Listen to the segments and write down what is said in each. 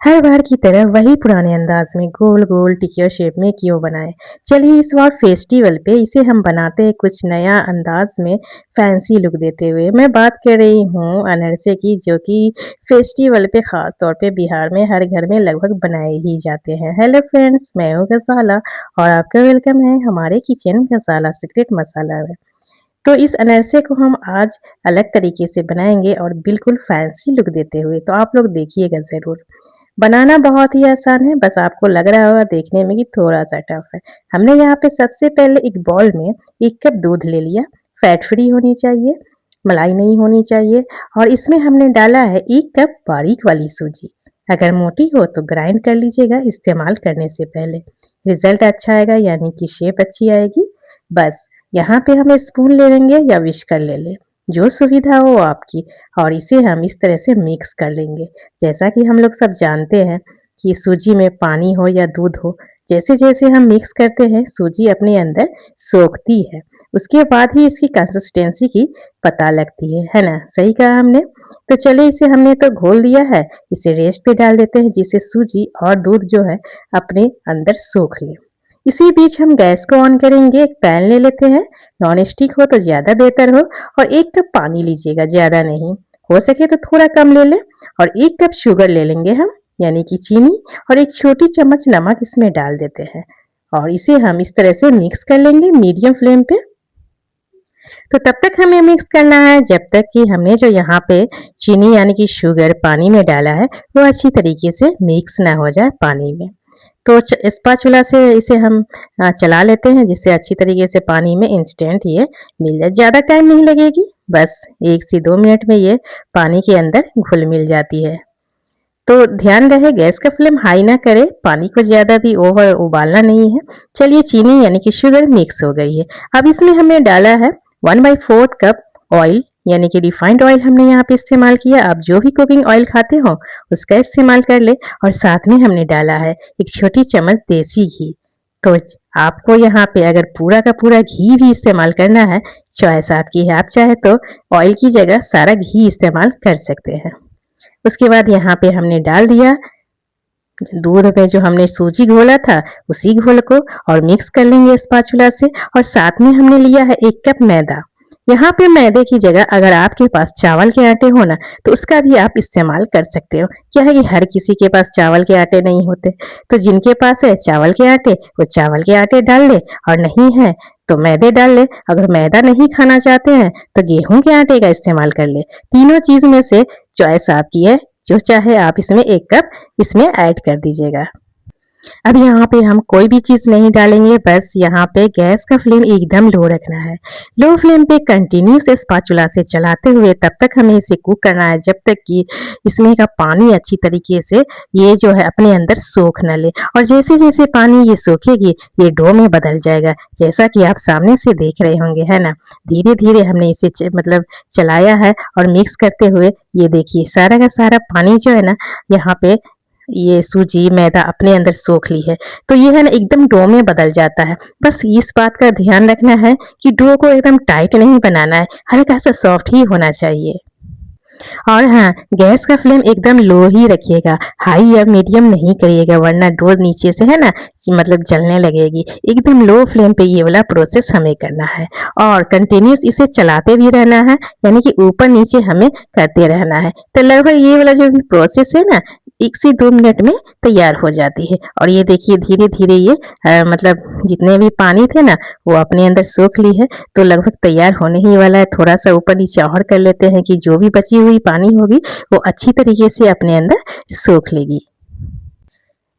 हर बार की तरह वही पुराने अंदाज में गोल गोल टिकिया शेप में क्यों बनाए। चलिए इस बार फेस्टिवल पे इसे हम बनाते हैं कुछ नया अंदाज में, फैंसी लुक देते हुए। मैं बात कर रही हूँ अनरसे की, जो कि फेस्टिवल पे खास तौर पे बिहार में हर घर में लगभग बनाए ही जाते हैं। हेलो फ्रेंड्स, मैं हूँ गसाला और आपका वेलकम है हमारे किचन गसाला सीक्रेट मसाला में। तो इस अनरसे को हम आज अलग तरीके से बनाएंगे और बिल्कुल फैंसी लुक देते हुए, तो आप लोग देखिएगा ज़रूर। बनाना बहुत ही आसान है, बस आपको लग रहा होगा देखने में कि थोड़ा-सा टफ है। हमने यहाँ पे सबसे पहले एक बाउल में 1 कप दूध ले लिया, फैट फ्री होनी चाहिए, मलाई नहीं होनी चाहिए और इसमें हमने डाला है 1 कप बारीक वाली सूजी। अगर मोटी हो तो ग्राइंड कर लीजिएगा इस्तेमाल करने से पहले। रिज़ल्ट अच्छा आएगा यानी कि शेप अच्छी आएगी। बस यहाँ पे हम स्पून ले लेंगे या विस्कर ले लें, जो सुविधा हो आपकी, और इसे हम इस तरह से मिक्स कर लेंगे। जैसा कि हम लोग सब जानते हैं कि सूजी में पानी हो या दूध हो, जैसे-जैसे हम मिक्स करते हैं सूजी अपने अंदर सोखती है। उसके बाद ही इसकी कंसिस्टेंसी की पता लगती है ना? सही कहा हमने। तो चलिए इसे हमने तो घोल दिया है, इसे रेस्ट पे डाल देते हैं जिससे सूजी और दूध जो है अपने अंदर सोख ले। इसी बीच हम गैस को ऑन करेंगे, एक पैन ले लेते हैं, नॉन स्टिक हो तो ज़्यादा बेहतर हो, और 1 कप पानी लीजिएगा, ज़्यादा नहीं। हो सके तो थोड़ा कम ले लें। और 1 कप शुगर ले लेंगे हम, यानी कि चीनी, और 1 छोटी चम्मच नमक इसमें डाल देते हैं और इसे हम इस तरह से मिक्स कर लेंगे मीडियम फ्लेम पे। तो तब तक हमें मिक्स करना है जब तक कि हमने जो यहाँ पे चीनी यानी कि शुगर पानी में डाला है वो अच्छी तरीके से मिक्स ना हो जाए पानी में। तो स्पैचुला से इसे हम चला लेते हैं जिससे अच्छी तरीके से पानी में इंस्टेंट ये मिल जाए। ज़्यादा टाइम नहीं लगेगी, बस 1 से 2 मिनट में ये पानी के अंदर घुल मिल जाती है। तो ध्यान रहे गैस का फ्लेम हाई ना करें, पानी को ज़्यादा भी ओवर उबालना नहीं है। चलिए चीनी यानी कि शुगर मिक्स हो गई है। अब इसमें हमने डाला है 1/4 कप ऑयल, यानी कि रिफाइंड ऑयल हमने यहाँ पे इस्तेमाल किया। आप जो भी कुकिंग ऑयल खाते हो उसका इस्तेमाल कर ले। और साथ में हमने डाला है 1 छोटी चम्मच देसी घी। तो आपको यहाँ पे अगर पूरा का पूरा घी भी इस्तेमाल करना है, चॉइस आपकी है। आप चाहे तो ऑयल की जगह सारा घी इस्तेमाल कर सकते हैं। उसके बाद यहाँ पे हमने डाल दिया दूध में जो हमने सूजी घोला था उसी घोल को, और मिक्स कर लेंगे स्पैचुला से। और साथ में हमने लिया है 1 कप मैदा। यहाँ पे मैदे की जगह अगर आपके पास चावल के आटे हो ना तो उसका भी आप इस्तेमाल कर सकते हो। क्या है कि हर किसी के पास चावल के आटे नहीं होते, तो जिनके पास है चावल के आटे वो चावल के आटे डाल ले, और नहीं है तो मैदे डाल ले। अगर मैदा नहीं खाना चाहते हैं तो गेहूं के आटे का इस्तेमाल कर ले। तीनों चीज में से चॉइस आपकी है, जो चाहे आप इसमें 1 कप इसमें ऐड कर दीजिएगा। अब यहाँ पे हम कोई भी चीज़ नहीं डालेंगे, बस यहाँ पे गैस का फ्लेम एकदम लो रखना है। लो फ्लेम पे कंटिन्यूस स्पैचुला से चलाते हुए तब तक हमें इसे कुक करना है जब तक कि इसमें का पानी अच्छी तरीके से ये जो है अपने अंदर सोख न ले। और जैसे जैसे पानी ये सोखेगी ये डो में बदल जाएगा, जैसा कि आप सामने से देख रहे होंगे, है ना। धीरे धीरे हमने इसे मतलब चलाया है और मिक्स करते हुए ये देखिए सारा का सारा पानी जो है ना यहाँ पे ये सूजी मैदा अपने अंदर सोख ली है। तो ये है ना एकदम डो में बदल जाता है। बस इस बात का ध्यान रखना है कि डो को एकदम टाइट नहीं बनाना है, हल्का सा सॉफ्ट ही होना चाहिए। और हाँ, गैस का फ्लेम एकदम लो ही रखिएगा, हाई या मीडियम नहीं करिएगा, वरना डो नीचे से है ना मतलब जलने लगेगी। एकदम लो फ्लेम पे ये वाला प्रोसेस हमें करना है और कंटिन्यूस इसे चलाते भी रहना है, यानी कि ऊपर नीचे हमें करते रहना है। तो लगभग ये वाला जो प्रोसेस है ना 1 से 2 मिनट में तैयार हो जाती है। और ये देखिए धीरे धीरे ये मतलब जितने भी पानी थे ना वो अपने अंदर सोख ली है, तो लगभग तैयार होने ही वाला है। थोड़ा सा ऊपर नीचे और कर लेते हैं कि जो भी बची हुई पानी होगी वो अच्छी तरीके से अपने अंदर सोख लेगी।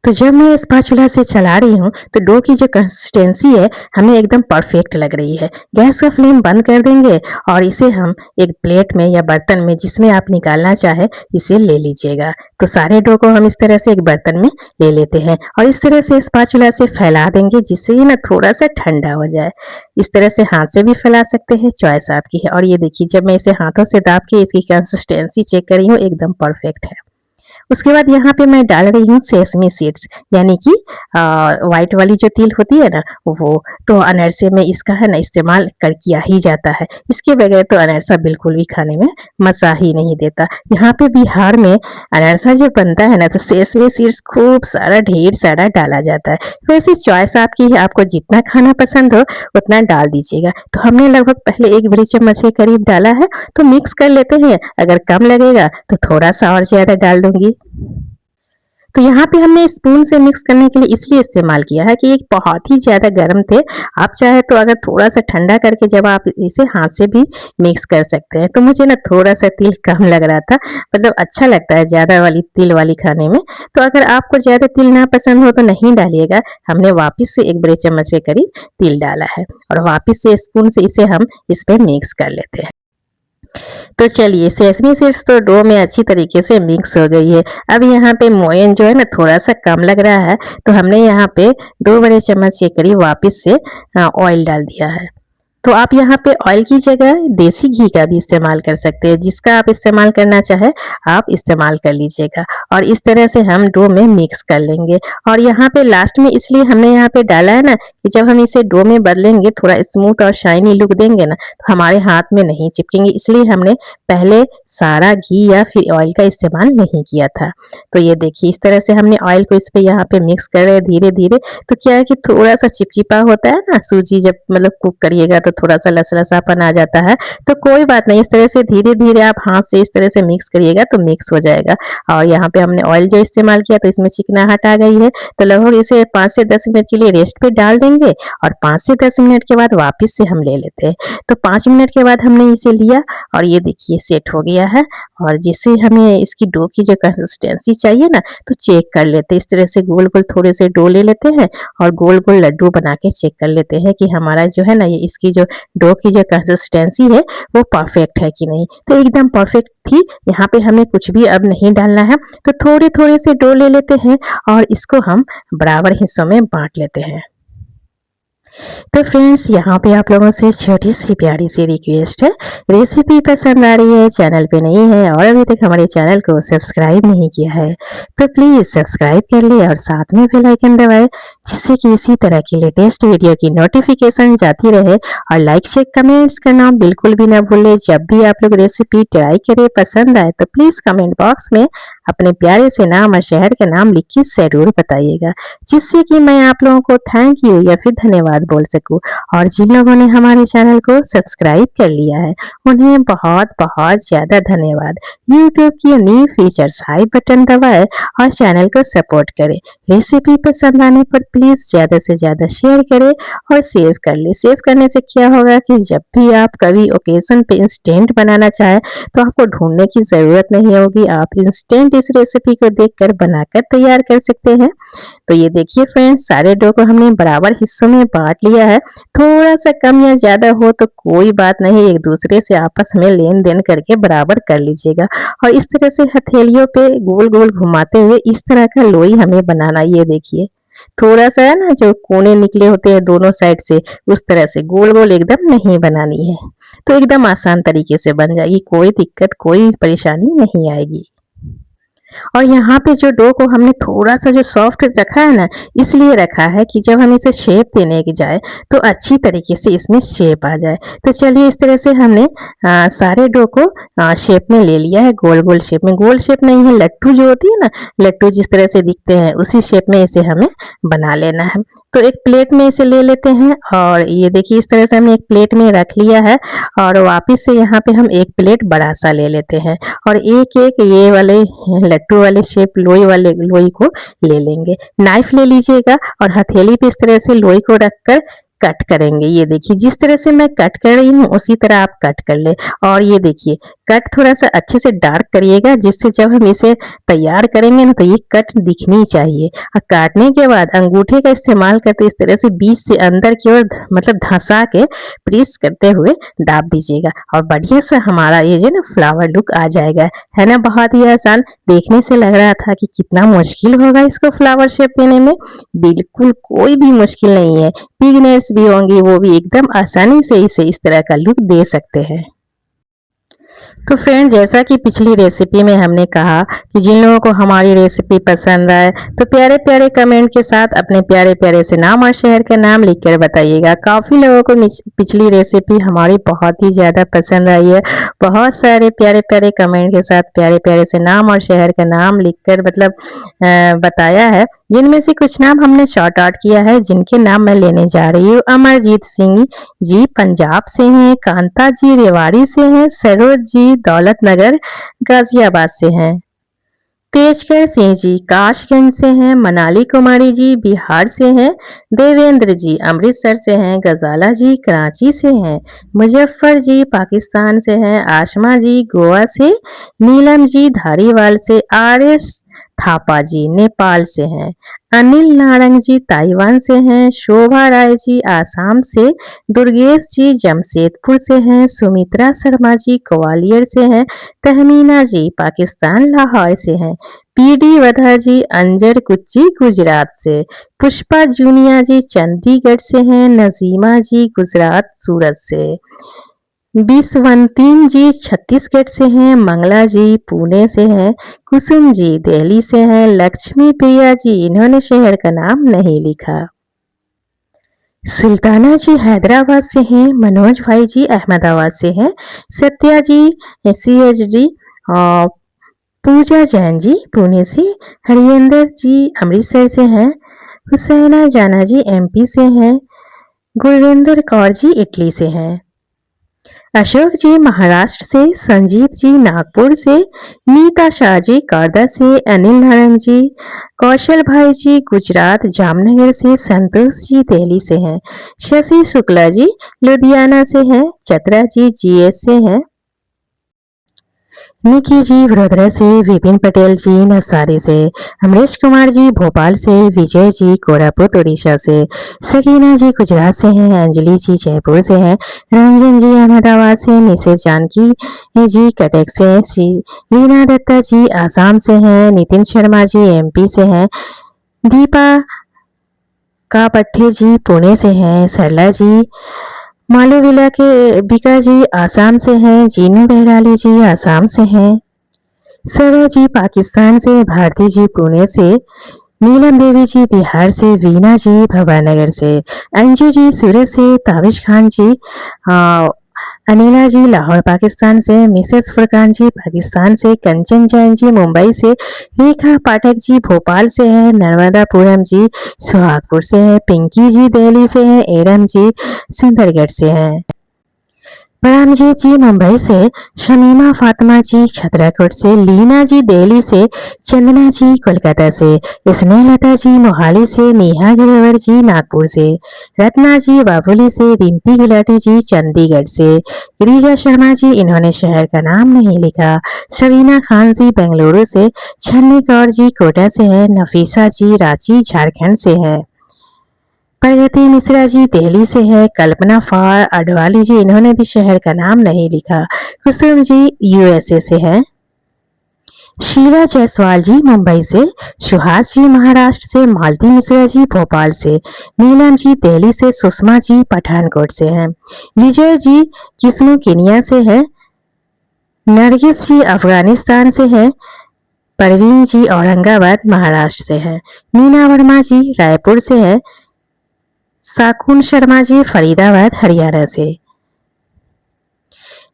तो जब मैं स्पैचुला से चला रही हूँ तो डो की जो कंसिस्टेंसी है हमें एकदम परफेक्ट लग रही है। गैस का फ्लेम बंद कर देंगे और इसे हम एक प्लेट में या बर्तन में जिसमें आप निकालना चाहे इसे ले लीजिएगा। तो सारे डो को हम इस तरह से एक बर्तन में ले लेते हैं और इस तरह से स्पैचुला से फैला देंगे जिससे ये ना थोड़ा सा ठंडा हो जाए। इस तरह से हाथ से भी फैला सकते हैं, चॉइस आपकी है। और ये देखिए जब मैं इसे हाथों से दाब के इसकी कंसिस्टेंसी चेक कर रही हूँ एकदम परफेक्ट है। उसके बाद यहाँ पे मैं डाल रही हूँ सेसमी सीड्स, यानी कि व्हाइट वाली जो तिल होती है ना वो। तो अनरसे में इसका है ना इस्तेमाल कर किया ही जाता है, इसके बगैर तो अनरसा बिल्कुल भी खाने में मजा ही नहीं देता। यहाँ पे बिहार में अनरसा जो बनता है ना तो सेसमी सीड्स खूब सारा ढेर सारा डाला जाता है। वैसे चॉइस आपकी है, आपको जितना खाना पसंद हो उतना डाल दीजिएगा। तो हमने लगभग पहले 1 बड़ी चम्मच के करीब डाला है, तो मिक्स कर लेते हैं। अगर कम लगेगा तो थोड़ा सा और ज्यादा डाल दूंगी। तो यहाँ पे हमने स्पून से मिक्स करने के लिए इसलिए इस्तेमाल किया है कि एक बहुत ही ज़्यादा गर्म थे। आप चाहे तो अगर थोड़ा सा ठंडा करके जब आप इसे हाथ से भी मिक्स कर सकते हैं। तो मुझे ना थोड़ा सा तिल कम लग रहा था, मतलब अच्छा लगता है ज़्यादा वाली तिल वाली खाने में। तो अगर आपको ज़्यादा तिल ना पसंद हो तो नहीं डालिएगा। हमने वापस से 1 बड़े चम्मच के करीब तिल डाला है और वापस से स्पून से इसे हम इस पर मिक्स कर लेते हैं। तो चलिए सेसमी सीड्स तो डो में अच्छी तरीके से मिक्स हो गई है। अब यहाँ पे मोयन जो है ना थोड़ा सा कम लग रहा है, तो हमने यहाँ पे 2 बड़े चम्मच के करीब वापस से ऑयल डाल दिया है। तो आप यहाँ पे ऑयल की जगह देसी घी का भी इस्तेमाल कर सकते हैं, जिसका आप इस्तेमाल करना चाहे आप इस्तेमाल कर लीजिएगा। और इस तरह से हम डो में मिक्स कर लेंगे। और यहाँ पे लास्ट में इसलिए हमने यहाँ पे डाला है ना कि जब हम इसे डो में बदलेंगे थोड़ा स्मूथ और शाइनी लुक देंगे ना तो हमारे हाथ में नहीं चिपकेंगे, इसलिए हमने पहले सारा घी या फिर ऑयल का इस्तेमाल नहीं किया था। तो ये देखिए इस तरह से हमने ऑयल को इस पे यहाँ पे मिक्स कर रहे हैं धीरे धीरे। तो क्या है कि थोड़ा सा चिपचिपा होता है ना सूजी, जब मतलब कुक करिएगा तो थोड़ा सा लसलसापन आ जाता है। तो कोई बात नहीं, इस तरह से धीरे धीरे आप हाथ से इस तरह से मिक्स करिएगा तो मिक्स हो जाएगा। और यहाँ पे हमने ऑयल जो इस्तेमाल किया तो इसमें चिकनाहट आ गई है। तो लगभग इसे 5 से 10 मिनट के लिए रेस्ट पे डाल देंगे और 5 से 10 मिनट के बाद वापस से हम ले लेते हैं। तो 5 मिनट के बाद हमने इसे लिया और ये देखिए सेट हो गया है। और जिससे हमें इसकी डो की जो कंसिस्टेंसी चाहिए ना तो चेक कर लेते हैं। इस तरह से गोल गोल थोड़े से डो ले लेते हैं और गोल गोल लड्डू बना के चेक कर लेते हैं कि हमारा जो है ना ये इसकी जो डो की जो कंसिस्टेंसी है वो परफेक्ट है कि नहीं। तो एकदम परफेक्ट थी। यहाँ पे हमें कुछ भी अब नहीं डालना है। तो थोड़े थोड़े से डो ले लेते हैं और इसको हम बराबर हिस्सों में बांट लेते हैं। तो फ्रेंड्स यहाँ पे आप लोगों से छोटी सी प्यारी सी रिक्वेस्ट है, रेसिपी पसंद आ रही है, चैनल पे नहीं है और अभी तक हमारे चैनल को सब्सक्राइब नहीं किया है तो प्लीज सब्सक्राइब कर ले और साथ में बेल आइकन दबाए, जिससे कि इसी तरह की लेटेस्ट वीडियो की नोटिफिकेशन जाती रहे। और लाइक शेयर कमेंट्स करना बिल्कुल भी ना भूले। जब भी आप लोग रेसिपी ट्राई करें पसंद आए तो प्लीज कमेंट बॉक्स में अपने प्यारे से नाम और शहर के नाम लिख के जरूर बताइएगा, जिससे कि मैं आप लोगों को थैंक यू या फिर धन्यवाद बोल सकूं। और जिन लोगों ने हमारे चैनल को सब्सक्राइब कर लिया है उन्हें बहुत बहुत ज्यादा धन्यवाद। यूट्यूब की न्यू फीचर्स हाई बटन दबाए और चैनल को सपोर्ट करें। रेसिपी पसंद आने पर प्लीज ज्यादा से ज्यादा शेयर करें और सेव कर ले। सेव करने से क्या होगा कि जब भी आप कभी ओकेजन पे इंस्टेंट बनाना चाहे तो आपको ढूंढने की जरूरत नहीं होगी, आप इंस्टेंट इस रेसिपी को देखकर बनाकर तैयार कर सकते हैं। तो ये देखिए फ्रेंड्स सारे डो को हमने बराबर हिस्सों में बांट लिया है। थोड़ा सा कम या ज्यादा हो तो कोई बात नहीं, एक दूसरे से आपस में लेन देन करके बराबर कर लीजिएगा। और इस तरह से हथेलियों पे गोल गोल घुमाते हुए इस तरह का लोई हमें बनाना। ये देखिए थोड़ा सा है ना जो कोने निकले होते हैं दोनों साइड से, उस तरह से गोल गोल एकदम नहीं बनानी है। तो एकदम आसान तरीके से बन जाएगी, कोई दिक्कत कोई परेशानी नहीं आएगी। और यहाँ पे जो डो को हमने थोड़ा सा जो सॉफ्ट रखा है ना इसलिए रखा है कि जब हम इसे शेप देने की जाए तो अच्छी तरीके से इसमें शेप आ जाए। तो चलिए इस तरह से हमने सारे डो को शेप में ले लिया है, गोल गोल शेप में। गोल शेप नहीं है, लट्टू जो होती है ना, लट्टू जिस तरह से दिखते हैं उसी शेप में इसे हमें बना लेना है। तो एक प्लेट में इसे ले लेते हैं और ये देखिए इस तरह से हमने एक प्लेट में रख लिया है। और वापिस से यहाँ पे हम एक प्लेट बड़ा सा ले लेते हैं और एक एक ये वाले लट्टू वाले शेप लोई वाले लोई को ले लेंगे। नाइफ ले लीजिएगा और हथेली पे इस तरह से लोई को रखकर कट करेंगे। ये देखिए जिस तरह से मैं कट कर रही हूँ उसी तरह आप कट कर ले। और ये देखिए कट थोड़ा सा अच्छे से डार्क करिएगा, जिससे जब हम इसे तैयार करेंगे ना तो ये कट दिखनी चाहिए। और काटने के बाद अंगूठे का इस्तेमाल करते इस तरह से बीच से अंदर की ओर मतलब धंसा के प्रेस करते हुए दाब दीजिएगा और बढ़िया से हमारा ये जो ना फ्लावर लुक आ जाएगा। है ना बहुत ही आसान। देखने से लग रहा था कि कितना मुश्किल होगा इसको फ्लावर शेप देने में, बिल्कुल कोई भी मुश्किल नहीं है। बिगिनर्स भी होंगे वो भी एकदम आसानी से इसे इस तरह का लुक दे सकते हैं। तो फ्रेंड, जैसा कि पिछली रेसिपी में हमने कहा कि जिन लोगों को हमारी रेसिपी पसंद आए तो प्यारे प्यारे कमेंट के साथ अपने प्यारे प्यारे से नाम और शहर का नाम लिखकर बताइएगा। काफ़ी लोगों को पिछली रेसिपी हमारी बहुत ही ज़्यादा पसंद आई है। बहुत सारे प्यारे प्यारे कमेंट के साथ प्यारे प्यारे से नाम और शहर का नाम लिखकर मतलब बताया है, जिनमें से कुछ नाम हमने शॉर्ट आउट किया है, जिनके नाम मैं लेने जा रही हूँ। अमरजीत सिंह जी पंजाब से हैं, कांता जी रेवाड़ी से हैं, सरोज जी दौलतनगर गाजियाबाद से हैं, तेजकर सिंह जी काशगंज से हैं, मनाली कुमारी जी बिहार से हैं, देवेंद्र जी अमृतसर से हैं, गजाला जी कराची से हैं, मुजफ्फर जी पाकिस्तान से हैं, आशमा जी गोवा से, नीलम जी धारीवाल से, आर.एस. थापा जी नेपाल से हैं, अनिल नारंग जी ताइवान से हैं, शोभा राय जी आसाम से, दुर्गेश जी जमशेदपुर से हैं, सुमित्रा शर्मा जी ग्वालियर से हैं, तहमीना जी पाकिस्तान लाहौर से हैं, पीडी वधा जी अंजर कुच्ची गुजरात से, पुष्पा जूनिया जी चंडीगढ़ से हैं, नजीमा जी गुजरात सूरत से, बिस्वंतीन जी छत्तीसगढ़ से हैं, मंगला जी पुणे से हैं, कुसुम जी दिल्ली से हैं, लक्ष्मी प्रिया जी इन्होंने शहर का नाम नहीं लिखा, सुल्ताना जी हैदराबाद से हैं, मनोज भाई जी अहमदाबाद से हैं, सत्या जी CHD और पूजा जैन जी पुणे से, हरिंदर जी अमृतसर से हैं, हुसैना जाना जी MP से हैं, गुरविंदर कौर जी इटली से हैं, अशोक जी महाराष्ट्र से, संजीव जी नागपुर से, नीता शाह जी कार्दा से, अनिल नारंग जी, कौशल भाई जी गुजरात जामनगर से, संतोष जी दिल्ली से हैं, शशि शुक्ला जी लुधियाना से हैं, चतरा जी GS से हैं, निकी जी वडोदरा से, विपिन पटेल जी नवसारी से, अमरीश कुमार जी भोपाल से, विजय जी कोरापुट उड़ीसा से, सकीना जी गुजरात से हैं, अंजलि जी जयपुर से हैं, रंजन जी अहमदाबाद से, मिसेज जानकी जी कटक से, रीना दत्ता जी आसाम से हैं, नितिन शर्मा जी MP से हैं, दीपा कापट्टे जी पुणे से हैं, सरला जी मालूविला के बिका जी आसाम से हैं, जीनू बहराली जी आसाम से हैं, सरा जी पाकिस्तान से, भारती जी पुणे से, नीलम देवी जी बिहार से, वीना जी भवानगर से, अंजू जी सूरत से, ताबिश खान जी अनिला जी लाहौर पाकिस्तान से, मिसेस फुरकान जी पाकिस्तान से, कंचन जैन जी मुंबई से, रेखा पाठक जी भोपाल से हैं, नर्मदापुरम जी सुहागपुर से हैं, पिंकी जी दिल्ली से हैं, एरम जी सुंदरगढ़ से हैं, परमजीत जी मुंबई से, शमीमा फातिमा जी छतराकोट से, लीना जी दिल्ली से, चंदना जी कोलकाता से, स्नेहलता जी मोहाली से, नेहा गिरवर जी नागपुर से, रत्ना जी बाबुली से, रिम्पी गुलाटी जी चंडीगढ़ से, गिरिजा शर्मा जी इन्होंने शहर का नाम नहीं लिखा, शरीना खान जी बेंगलुरु से, छन्नी कौर जी कोटा से है, नफीसा जी रांची झारखंड से है, प्रगति मिश्रा जी दिल्ली से है, कल्पना फार अडवाणी जी इन्होंने भी शहर का नाम नहीं लिखा, कुसुम जी USA से है, शीला जायसवाल जी मुंबई से, सुहास जी महाराष्ट्र से, मालती मिश्रा जी भोपाल से, नीलम जी दिल्ली से, सुषमा जी पठानकोट से हैं, विजय जी किस्मू केनिया से है, नरगिस जी अफगानिस्तान से है, परवीन जी औरंगाबाद महाराष्ट्र से है, मीना वर्मा जी रायपुर से है, साकुन शर्मा जी फरीदाबाद हरियाणा से,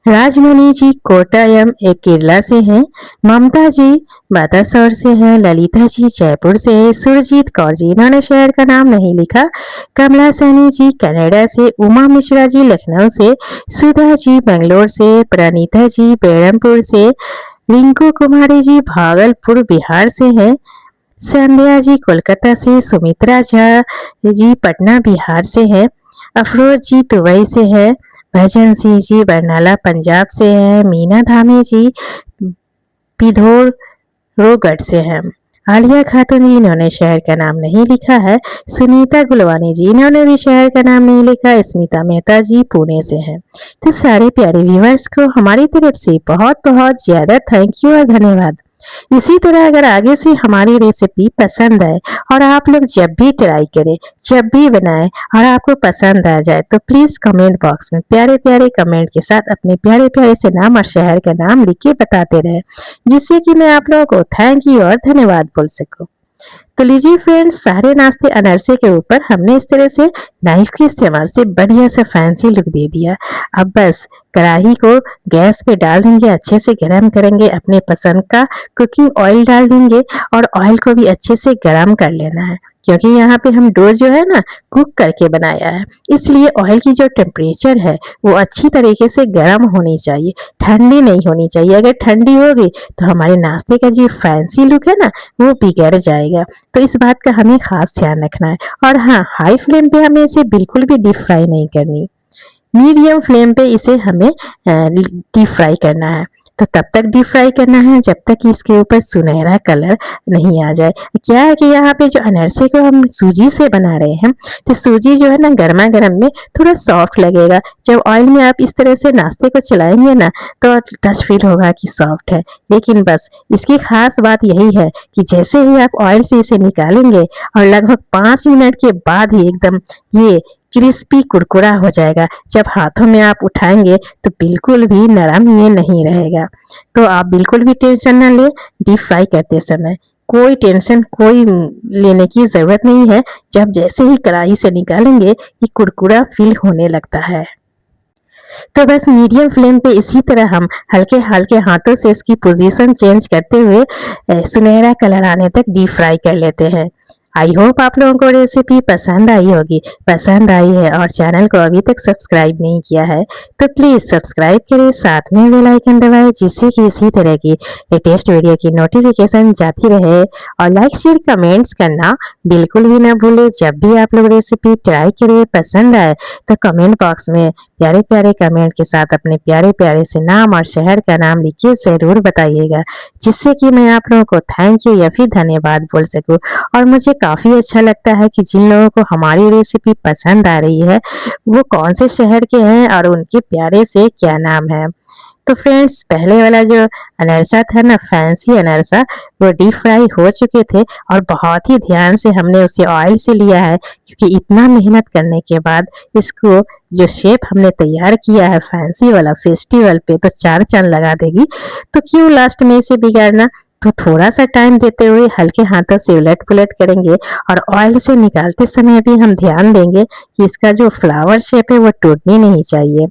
राजमुनि जी कोटायम एक केरला से हैं, ममता जी बातासौर से हैं, ललिता जी जयपुर से है, सुरजीत कौर जी इन्होंने शहर का नाम नहीं लिखा, कमला सैनी जी कनाडा से, उमा मिश्रा जी लखनऊ से, सुधा जी बेंगलोर से, प्रणीता जी बेरमपुर से, रिंकू कुमारी जी भागलपुर बिहार से हैं, संध्या जी कोलकाता से, सुमित्रा झा जी पटना बिहार से है, अफरोज जी दुबई से है, भजन सिंह जी बरनाला पंजाब से है, मीना धामी जी पिथौरागढ़ से है, आलिया खातून जी इन्होंने शहर का नाम नहीं लिखा है, सुनीता गुलवानी जी इन्होंने भी शहर का नाम नहीं लिखा, स्मिता मेहता जी पुणे से हैं। तो सारे प्यारे व्यूअर्स को हमारी तरफ से बहुत बहुत ज्यादा थैंक यू और धन्यवाद। इसी तरह अगर आगे से हमारी रेसिपी पसंद आए और आप लोग जब भी ट्राई करें, जब भी बनाएं और आपको पसंद आ जाए तो प्लीज कमेंट बॉक्स में प्यारे प्यारे कमेंट के साथ अपने प्यारे प्यारे से नाम और शहर का नाम लिख के बताते रहे, जिससे कि मैं आप लोगों को थैंक यू और धन्यवाद बोल सकूं। तो लीजिए फ्रेंड्स, सारे नाश्ते अनरसे के ऊपर हमने इस तरह से नाइफ के इस्तेमाल से बढ़िया सा फैंसी लुक दे दिया। अब बस कढ़ाई को गैस पे डाल देंगे, अच्छे से गरम करेंगे, अपने पसंद का कुकिंग ऑयल डाल देंगे और ऑयल को भी अच्छे से गरम कर लेना है, क्योंकि यहाँ पे हम डो जो है ना कुक करके बनाया है, इसलिए ऑयल की जो टेम्परेचर है वो अच्छी तरीके से गर्म होनी चाहिए, ठंडी नहीं होनी चाहिए। अगर ठंडी होगी तो हमारे नाश्ते का जो फैंसी लुक है ना वो बिगड़ जाएगा। तो इस बात का हमें खास ध्यान रखना है। और हाँ, हाई फ्लेम पे हमें इसे बिल्कुल भी डीप फ्राई नहीं करनी, मीडियम फ्लेम पे इसे हमें डीप फ्राई करना है। तो तब तक डीप फ्राई करना है जब तक कि इसके ऊपर सुनहरा कलर नहीं आ जाए। क्या है कि यहाँ पे जो अनरसे को हम सूजी से बना रहे हैं, तो सूजी जो है ना गर्मा गर्म में थोड़ा सॉफ्ट लगेगा। जब ऑयल में आप इस तरह से नाश्ते को चलाएंगे ना तो टच फील होगा कि सॉफ्ट है। लेकिन बस इसकी खास बात यही है कि जैसे ही आप ऑयल से इसे निकालेंगे और लगभग 5 मिनट के बाद ही एकदम ये क्रिस्पी कुरकुरा हो जाएगा। जब हाथों में आप उठाएंगे तो बिल्कुल भी नरम ये नहीं रहेगा। तो आप बिल्कुल भी टेंशन ना ले डीप फ्राई करते समय, कोई टेंशन कोई लेने की जरूरत नहीं है। जब जैसे ही कढ़ाई से निकालेंगे ये कुरकुरा फील होने लगता है। तो बस मीडियम फ्लेम पे इसी तरह हम हल्के हल्के हाथों से इसकी पोजीशन चेंज करते हुए सुनहरा कलर आने तक डीप फ्राई कर लेते हैं। आई होप आप लोगों को रेसिपी पसंद आई होगी। पसंद आई है और चैनल को अभी तक सब्सक्राइब नहीं किया है तो प्लीज सब्सक्राइब करें, साथ में बेल आइकन दबाएं, जिससे कि इसी तरह की लेटेस्ट वीडियो की नोटिफिकेशन जाती रहे। और लाइक शेयर कमेंट्स करना बिल्कुल भी ना भूले। जब भी आप लोग रेसिपी ट्राई करें, पसंद आए तो कमेंट बॉक्स में प्यारे प्यारे कमेंट के साथ अपने प्यारे प्यारे से नाम और शहर का नाम लिखिए, जरूर बताइएगा, जिससे कि मैं आप लोगों को थैंक यू या फिर धन्यवाद बोल सकूं। और मुझे काफी अच्छा लगता है कि जिन लोगों को हमारी रेसिपी पसंद आ रही है वो कौन से शहर के हैं और उनके प्यारे से क्या नाम है। तो फ्रेंड्स, पहले वाला जो अनरसा था ना, फैंसी अनरसा, वो डीप फ्राई हो चुके थे और बहुत ही ध्यान से हमने उसे ऑयल से लिया है, क्योंकि इतना मेहनत करने के बाद इसको जो शेप हमने तैयार किया है फैंसी वाला फेस्टिवल पे तो 4 चांद लगा देगी। तो क्यों लास्ट में इसे बिगाड़ना। तो थोड़ा सा टाइम देते हुए हल्के हाथों से उलट पुलट करेंगे और ऑयल से निकालते समय भी हम ध्यान देंगे कि इसका जो फ्लावर शेप है वो टूटनी नहीं चाहिए।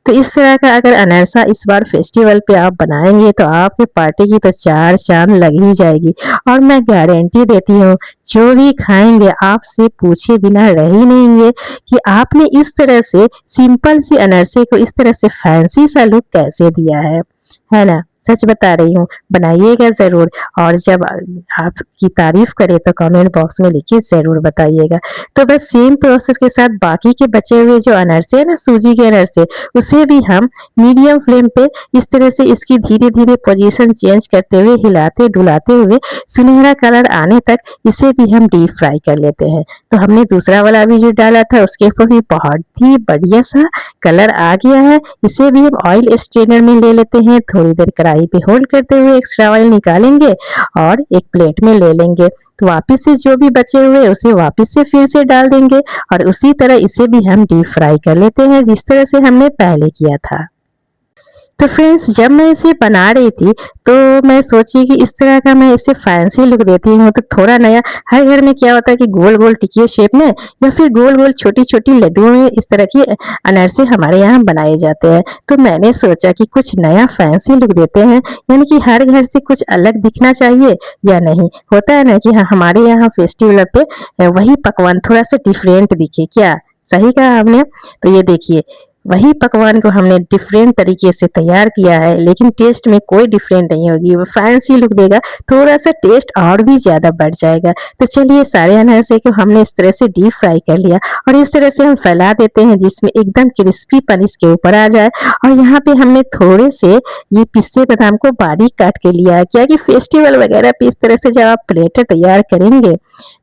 तो इस तरह का अगर अनरसा इस बार फेस्टिवल पे आप बनाएंगे तो आपकी पार्टी की तो 4 चांद लग ही जाएगी। और मैं गारंटी देती हूँ जो भी खाएंगे आपसे पूछे बिना रह ही नहीं कि आपने इस तरह से सिंपल सी अनरसे को इस तरह से फैंसी सा लुक कैसे दिया है ना। सच बता रही हूँ, बनाइएगा जरूर। और जब आपकी तारीफ करे तो कमेंट बॉक्स में लिखिए, जरूर बताइएगा। तो बस सेम प्रोसेस के साथ बाकी के बचे हुए जो अनरसे है ना, सूजी के अनरसे, उसे भी हम मीडियम फ्लेम पे इस तरह से इसकी धीरे धीरे पोजीशन चेंज करते हुए हिलाते डुलाते हुए सुनहरा कलर आने तक इसे भी हम डीप फ्राई कर लेते हैं। तो हमने दूसरा वाला भी जो डाला था उसके ऊपर भी बहुत ही बढ़िया सा कलर आ गया है। इसे भी हम ऑयल स्ट्रेनर में ले लेते हैं, थोड़ी देर कढ़ाई पे होल्ड करते हुए एक्स्ट्रा ऑयल निकालेंगे और एक प्लेट में ले लेंगे। तो वापस से जो भी बचे हुए उसे वापस से फिर से डाल देंगे और उसी तरह इसे भी हम डीप फ्राई कर लेते हैं जिस तरह से हमने पहले किया था। तो फ्रेंड्स, जब मैं इसे बना रही थी तो मैं सोची कि इस तरह का मैं इसे फैंसी लुक देती हूँ तो थोड़ा नया। हर घर में क्या होता है कि गोल गोल टिकिया शेप में या फिर गोल गोल छोटी छोटी लड्डुओं में इस तरह की अनरसे हमारे यहाँ बनाए जाते हैं। तो मैंने सोचा कि कुछ नया फैंसी लुक देते हैं, यानी कि हर घर से कुछ अलग दिखना चाहिए या नहीं। होता है ना कि हाँ, हमारे यहाँ फेस्टिवल पे वही पकवान थोड़ा सा डिफरेंट दिखे। क्या सही कहा हमने। तो ये देखिए, वही पकवान को हमने डिफरेंट तरीके से तैयार किया है, लेकिन टेस्ट में कोई डिफरेंट नहीं होगी, वो फैंसी लुक देगा, थोड़ा सा टेस्ट और भी ज्यादा बढ़ जाएगा। तो चलिए, सारे अनारसे को हमने इस तरह से डीप फ्राई कर लिया और इस तरह से हम फैला देते हैं जिसमें एकदम क्रिस्पी पन इसके ऊपर आ जाए। और यहाँ पे हमने थोड़े से ये पिस्ते बादाम को बारीक काट के लिया है, क्या कि फेस्टिवल वगैरह पे इस तरह से जब आप प्लेटर तैयार करेंगे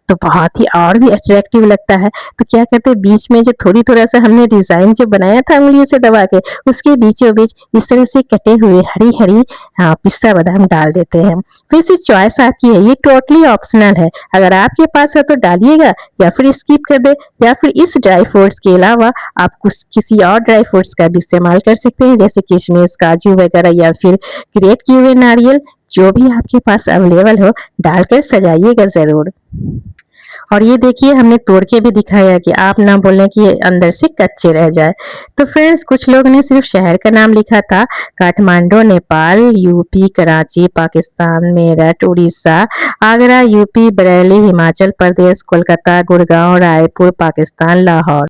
तो बहुत ही और भी अट्रैक्टिव लगता है। तो क्या करते हैं, बीच में जो थोड़ा सा हमने डिजाइन जो बनाया था उंगलियों से दबा के, उसके बीचों बीच इस तरह से कटे हुए हरी हरी पिस्ता बादाम डाल देते हैं। तो इसी चॉइस आपकी है, ये टोटली ऑप्शनल है। अगर आपके पास है तो डालिएगा या फिर स्किप कर दे, या फिर इस ड्राई फ्रूट्स के अलावा आप कुछ किसी और ड्राई फ्रूट्स का भी इस्तेमाल कर सकते हैं, जैसे किशमिश, काजू वगैरह, या फिर ग्रेट किए हुए नारियल, जो भी आपके पास अवेलेबल हो डालकर सजाइएगा जरूर। और ये देखिए हमने तोड़ के भी दिखाया कि आप ना बोलें कि ये अंदर से कच्चे रह जाए। तो फ्रेंड्स, कुछ लोग ने सिर्फ शहर का नाम लिखा था, काठमांडू नेपाल, यूपी कराची पाकिस्तान, मेरठ उड़ीसा, आगरा यूपी, बरेली हिमाचल प्रदेश, कोलकाता, गुड़गांव, रायपुर पाकिस्तान, लाहौर।